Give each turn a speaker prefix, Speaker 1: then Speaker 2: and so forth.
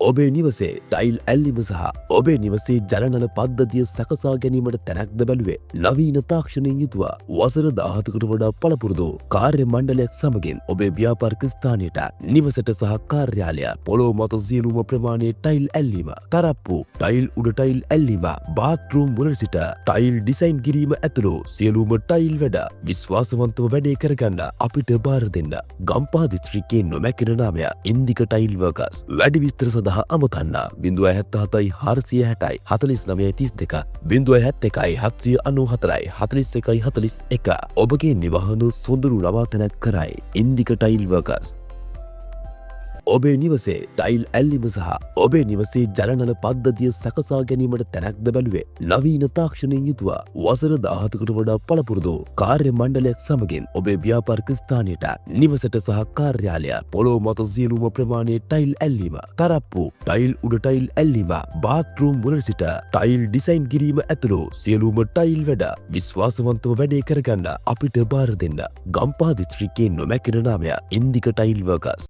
Speaker 1: ඔබේ නිවසේ ටයිල් ඇල්ලිම සහ ඔබේ නිවසේ ජලනල පද්ධතිය සකසා ගැනීමට තැනක්ද බැලුවේ නවීන තාක්ෂණයෙන් යුතුව වසර 17කට වඩා පළපුරුදු කාර්ය මණ්ඩලයක් සමගින් ඔබේ ව්‍යාපාරික ස්ථානයට නිවසට සහ කාර්යාලය පොළොව මත සියලුම ප්‍රමාණයේ ටයිල් ඇල්ලීම තරප්පු ටයිල් උඩ ටයිල් ඇල්ලීම බාත්රූම් වල සිට ටයිල් ඩිසයින් කිරීම ඇතුළු සියලුම ටයිල් වැඩ විශ්වාසවන්තව වැඩේ කරගන්න අපිට බාර දෙන්න ගම්පහ දිස්ත්‍රික්කයේ නොමැකෙන නාමය ඉන්දික ටයිල් වර්කර්ස් වැඩි විස්තර සඳහා අමතන්න 077 460 49 32 071 794 41 41 ඔබගේ නිවහන සොඳුරු නවාතැනක් කරයි ඉන්දික ටයිල් වර්කර්ස් ඔබේ නිවසේ ටයිල් ඇල්ලිම සහ ඔබේ නිවසේ ජලනල පද්ධතිය සකසා ගැනීමට තැනක්ද බැලුවේ නවීන තාක්ෂණයෙන් යුතුව වසර 17කට වඩා පළපුරුදු කාර්ය මණ්ඩලයක් සමගින් ඔබේ ව්‍යාපාරික ස්ථානයට නිවසට සහ කාර්යාලය පොළොව මත සියලුම ප්‍රමාණයේ ටයිල් ඇල්ලීම තරප්පු ටයිල් උඩ ටයිල් ඇල්ලීම බාත්රූම් වල සිට ටයිල් ඩිසයින් කිරීම ඇතුළු සියලුම ටයිල් වැඩ විශ්වාසවන්තව වැඩේ කරගන්න අපිට බාර දෙන්න ගම්පහ දිස්ත්‍රික්කයේ නොමැකෙන නාමය ඉන්දික ටයිල් වර්කර්ස්